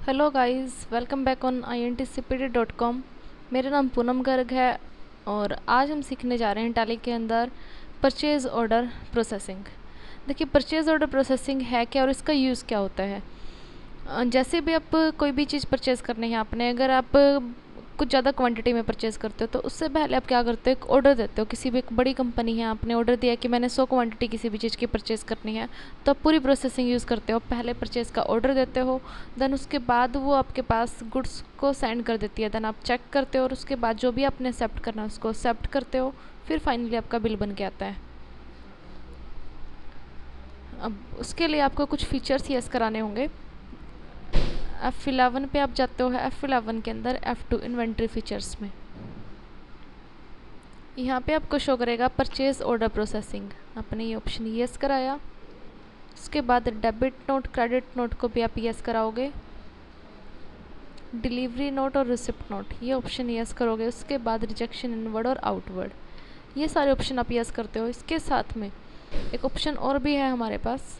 Hello guys, welcome back on intcpd.com। मेरा नाम पूनम गर्ग है और आज हम सीखने जा रहे हैं टैली के अंदर परचेज़ ऑर्डर प्रोसेसिंग। देखिए, परचेज़ ऑर्डर प्रोसेसिंग है क्या और इसका यूज़ क्या होता है। जैसे भी आप कोई भी चीज़ परचेज़ करनी है आपने, अगर आप कुछ ज़्यादा क्वांटिटी में परचेज़ करते हो तो उससे पहले आप क्या करते हो, एक ऑर्डर देते हो। किसी भी एक बड़ी कंपनी है, आपने ऑर्डर दिया कि मैंने 100 क्वांटिटी किसी भी चीज़ की परचेज़ करनी है, तो आप पूरी प्रोसेसिंग यूज़ करते हो। पहले परचेज़ का ऑर्डर देते हो, देन उसके बाद वो आपके पास गुड्स को सेंड कर देती है, देन आप चेक करते हो और उसके बाद जो भी आपने एक्सेप्ट करना है उसको एक्सेप्ट करते हो, फिर फाइनली आपका बिल बन के आता है। अब उसके लिए आपको कुछ फीचर्स यस कराने होंगे। F11 पे आप जाते हो, F11 के अंदर F2 इन्वेंट्री फीचर्स में यहाँ पे आपको शो करेगा परचेज़ ऑर्डर प्रोसेसिंग। आपने ये ऑप्शन यस कराया, उसके बाद डेबिट नोट क्रेडिट नोट को भी आप यस कराओगे। डिलीवरी नोट और रिसिप्ट नोट ये ऑप्शन यस करोगे। उसके बाद रिजेक्शन इनवर्ड और आउटवर्ड ये सारे ऑप्शन आप यस करते हो। इसके साथ में एक ऑप्शन और भी है हमारे पास,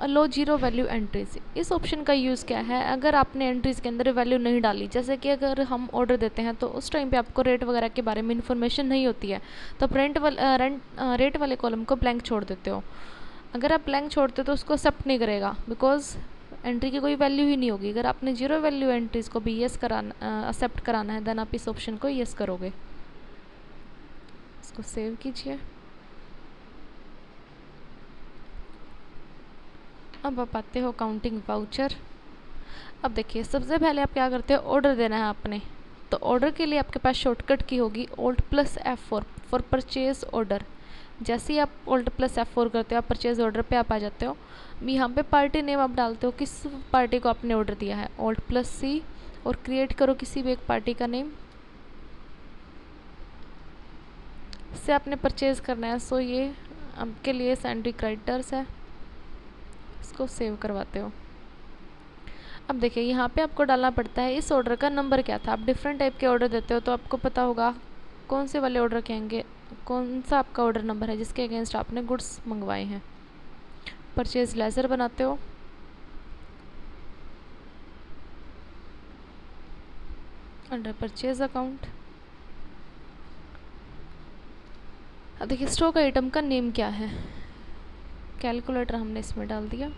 अलो जीरो वैल्यू एंट्रीज। इस ऑप्शन का यूज़ क्या है, अगर आपने एंट्रीज़ के अंदर वैल्यू नहीं डाली, जैसे कि अगर हम ऑर्डर देते हैं तो उस टाइम पे आपको रेट वगैरह के बारे में इन्फॉर्मेशन नहीं होती है, तो आप रेट वाले कॉलम को ब्लैंक छोड़ देते हो। अगर आप ब्लैंक छोड़ते हो तो उसको एक्सेप्ट नहीं करेगा, बिकॉज एंट्री की कोई वैल्यू ही नहीं होगी। अगर आपने जीरो वैल्यू एंट्रीज़ को भी यस कराना एक्सेप्ट कराना है, देन आप इस ऑप्शन को यस करोगे। इसको सेव कीजिए। अब आप आते हो काउंटिंग वाउचर। अब देखिए, सबसे पहले आप क्या करते हो, ऑर्डर देना है आपने, तो ऑर्डर के लिए आपके पास शॉर्टकट की होगी Alt+F4 फॉर परचेज ऑर्डर। जैसे ही आप Alt+F4 करते हो, आप परचेज ऑर्डर पे आप आ जाते हो। यहाँ पे पार्टी नेम आप डालते हो, किस पार्टी को आपने ऑर्डर दिया है, Alt+C और क्रिएट करो किसी भी एक पार्टी का नेम। इससे आपने परचेज़ करना है, सो ये आपके लिए सैंड्री क्रेडिटर्स है। इसको सेव करवाते हो। अब देखिए, यहाँ पे आपको डालना पड़ता है इस ऑर्डर का नंबर क्या था। आप डिफरेंट टाइप के ऑर्डर देते हो तो आपको पता होगा कौन से वाले ऑर्डर कहेंगे, कौन सा आपका ऑर्डर नंबर है जिसके अगेंस्ट आपने गुड्स मंगवाए हैं। परचेज लेजर बनाते हो, अंडर परचेज अकाउंट। अब देखिए, स्टॉक आइटम का नेम क्या है, कैलकुलेटर हमने इसमें डाल दिया।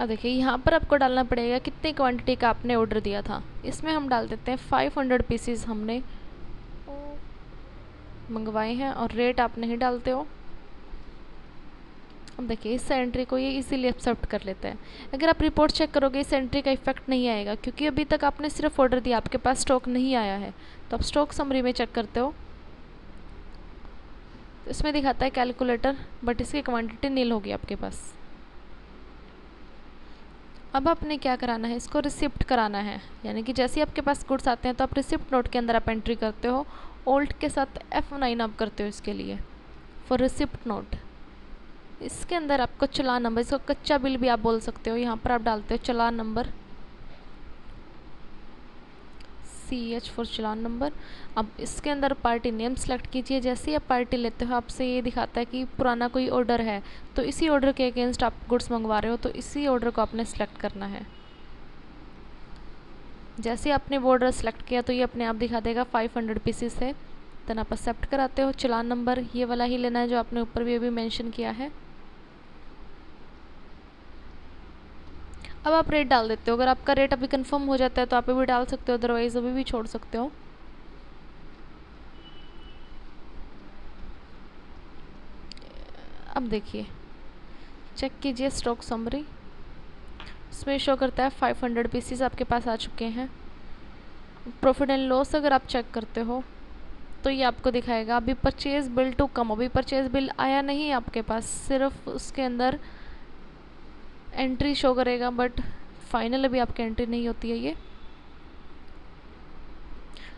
अब देखिए, यहाँ पर आपको डालना पड़ेगा कितनी क्वांटिटी का आपने ऑर्डर दिया था। इसमें हम डाल देते हैं 500 पीसीज हमने मंगवाए हैं और रेट आप नहीं डालते हो। अब देखिए, इस एंट्री को ये इजीली एक्सेप्ट कर लेते हैं। अगर आप रिपोर्ट चेक करोगे, इस एंट्री का इफेक्ट नहीं आएगा, क्योंकि अभी तक आपने सिर्फ ऑर्डर दिया, आपके पास स्टॉक नहीं आया है। तो आप स्टॉक समरी में चेक करते हो, तो इसमें दिखाता है कैलकुलेटर, बट इसकी क्वांटिटी नील होगी आपके पास। अब आपने क्या कराना है, इसको रिसिप्ट कराना है, यानी कि जैसे ही आपके पास गुड्स आते हैं तो आप रिसिप्ट नोट के अंदर आप एंट्री करते हो। ओल्ट के साथ F9 आप करते हो इसके लिए, फॉर रिसिप्ट नोट। इसके अंदर आपको चालान नंबर, इसको कच्चा बिल भी आप बोल सकते हो, यहाँ पर आप डालते हो challan number, CH for challan number. अब इसके अंदर पार्टी नेम सेलेक्ट कीजिए। जैसे ही आप पार्टी लेते हो, आपसे ये दिखाता है कि पुराना कोई ऑर्डर है, तो इसी ऑर्डर के अगेंस्ट आप गुड्स मंगवा रहे हो, तो इसी ऑर्डर को आपने सेलेक्ट करना है। जैसे आपने वो ऑर्डर सेलेक्ट किया तो ये अपने आप दिखा देगा 500 पीसीस है। देन आप एक्सेप्ट कराते हो। चालान नंबर ये वाला ही लेना है जो आपने ऊपर भी अभी मेंशन किया है। अब आप रेट डाल देते हो। अगर आपका रेट अभी कंफर्म हो जाता है तो आप अभी डाल सकते हो, अदरवाइज अभी भी छोड़ सकते हो। अब देखिए, चेक कीजिए स्टॉक समरी, इसमें शो करता है 500 पीसीस आपके पास आ चुके हैं। प्रॉफिट एंड लॉस अगर आप चेक करते हो तो ये आपको दिखाएगा अभी परचेज बिल टू कम, अभी परचेज बिल आया नहीं है आपके पास, सिर्फ उसके अंदर एंट्री शो करेगा, बट फाइनल अभी आपकी एंट्री नहीं होती है। ये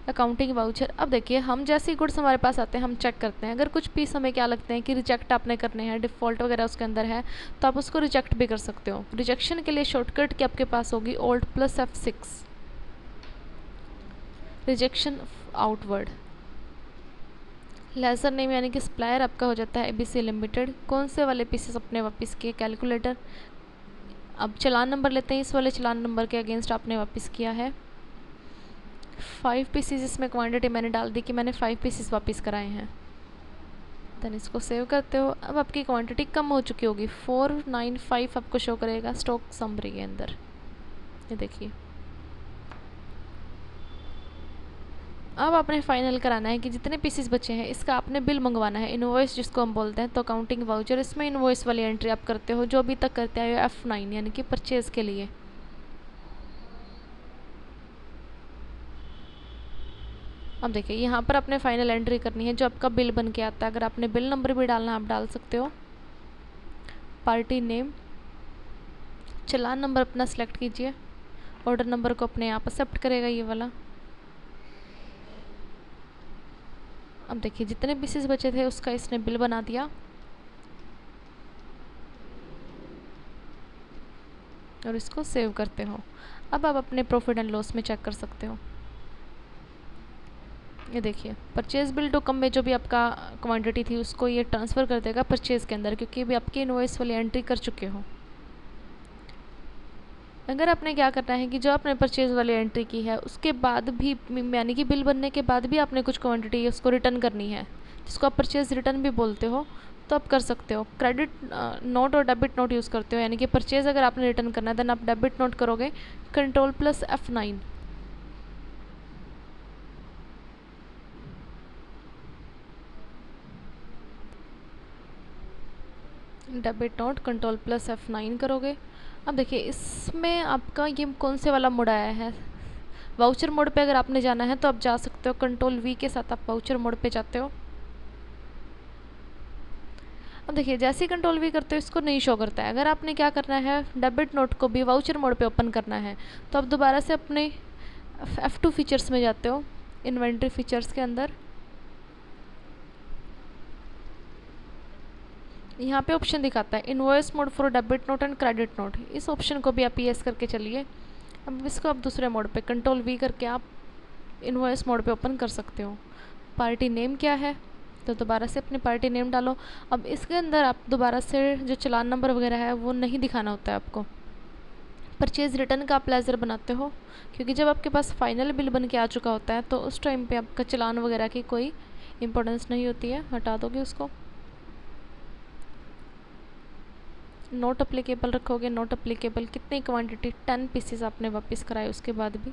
अकाउंटिंग वाउचर। अब देखिए, हम जैसे ही गुड्स हमारे पास आते हैं हम चेक करते हैं, अगर कुछ पीस हमें क्या लगते हैं कि रिजेक्ट आपने करने हैं, डिफ़ॉल्ट वगैरह उसके अंदर है, तो आप उसको रिजेक्ट भी कर सकते हो। रिजेक्शन के लिए शॉर्टकट की आपके पास होगी Alt+F6, rejection outward. Laser name यानी कि सप्लायर आपका हो जाता है ABC लिमिटेड। कौन से वाले पीसेस आपने वापस किए, कैलकुलेटर। अब चालान नंबर लेते हैं, इस वाले चालान नंबर के अगेंस्ट आपने वापस किया है 5 पीसीज। इसमें क्वांटिटी मैंने डाल दी कि मैंने 5 पीसीज वापस कराए हैं। देन इसको सेव करते हो। अब आपकी क्वांटिटी कम हो चुकी होगी, 495 आपको शो करेगा स्टॉक समरी के अंदर। ये देखिए, अब आपने फाइनल कराना है कि जितने पीसेस बचे हैं इसका आपने बिल मंगवाना है, इनवॉइस जिसको हम बोलते हैं। तो अकाउंटिंग वाउचर, इसमें इनवॉइस वाली एंट्री आप करते हो जो अभी तक करते आए हो F9 यानी कि परचेज़ के लिए। अब देखिए यहाँ पर आपने फाइनल एंट्री करनी है जो आपका बिल बन के आता है। अगर आपने बिल नंबर भी डालना आप डाल सकते हो। पार्टी नेम, चालान नंबर अपना सेलेक्ट कीजिए। ऑर्डर नंबर को अपने आप एक्सेप्ट करेगा ये वाला। अब देखिए जितने पीसेस बचे थे उसका इसने बिल बना दिया। और इसको सेव करते हो। अब आप अपने प्रॉफिट एंड लॉस में चेक कर सकते हो। ये देखिए परचेज़ बिल टू कम में जो भी आपका क्वांटिटी थी उसको ये ट्रांसफ़र कर देगा परचेज़ के अंदर, क्योंकि अभी आपकी इनवॉइस वाली एंट्री कर चुके हो। अगर आपने क्या करना है कि जो आपने परचेज़ वाली एंट्री की है उसके बाद भी, यानी कि बिल बनने के बाद भी आपने कुछ क्वांटिटी उसको रिटर्न करनी है, जिसको आप परचेज़ रिटर्न भी बोलते हो, तो आप कर सकते हो। क्रेडिट नोट और डेबिट नोट यूज़ करते हो, यानी कि परचेज़ अगर आपने रिटर्न करना है देन आप डेबिट नोट करोगे, Ctrl+F9। डेबिट नोट Ctrl+F9 करोगे। अब देखिए इसमें आपका ये कौन से वाला मोड आया है, वाउचर मोड पे अगर आपने जाना है तो आप जा सकते हो। Ctrl+V के साथ आप वाउचर मोड पे जाते हो। अब देखिए जैसे ही Ctrl+V करते हो इसको नहीं शो करता है। अगर आपने क्या करना है, डेबिट नोट को भी वाउचर मोड पे ओपन करना है तो आप दोबारा से अपने F2 फीचर्स में जाते हो, इन्वेंट्री फीचर्स के अंदर। यहाँ पे ऑप्शन दिखाता है invoice mode for debit note and credit note, इस ऑप्शन को भी आप यस करके चलिए। अब इसको आप दूसरे मोड पे Ctrl+V करके आप इनवॉइस मोड पे ओपन कर सकते हो। पार्टी नेम क्या है, तो दोबारा से अपनी पार्टी नेम डालो। अब इसके अंदर आप दोबारा से जो चालान नंबर वगैरह है वो नहीं दिखाना होता है आपको। परचेज़ रिटर्न का आप लेजर बनाते हो, क्योंकि जब आपके पास फाइनल बिल बन के आ चुका होता है तो उस टाइम पे आपका चालान वगैरह की कोई इम्पोर्टेंस नहीं होती है, हटा दोगे उसको। नोट अप्लीकेबल रखोगे, नोट अप्लीकेबल कितनी क्वांटिटी, 10 पीसेस आपने वापस कराए उसके बाद भी।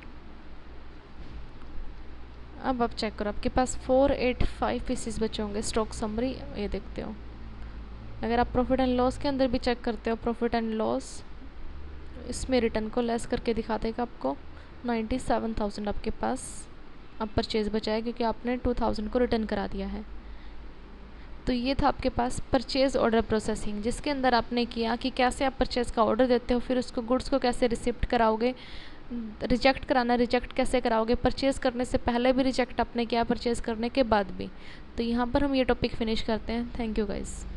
अब आप चेक करो आपके पास 485 पीसेस बचे होंगे स्टॉक समरी, ये देखते हो। अगर आप प्रॉफिट एंड लॉस के अंदर भी चेक करते हो, प्रॉफिट एंड लॉस इसमें रिटर्न को लेस करके दिखा देगा आपको 97,000 आपके पास अब परचेज़ बचा है, क्योंकि आपने 2,000 को रिटर्न करा दिया है। तो ये था आपके पास परचेज़ ऑर्डर प्रोसेसिंग, जिसके अंदर आपने किया कि कैसे आप परचेज़ का ऑर्डर देते हो, फिर उसको गुड्स को कैसे रिसिप्ट कराओगे, रिजेक्ट कराना रिजेक्ट कैसे कराओगे, परचेज़ करने से पहले भी रिजेक्ट आपने किया, परचेज़ करने के बाद भी। तो यहाँ पर हम ये टॉपिक फिनिश करते हैं। Thank you guys.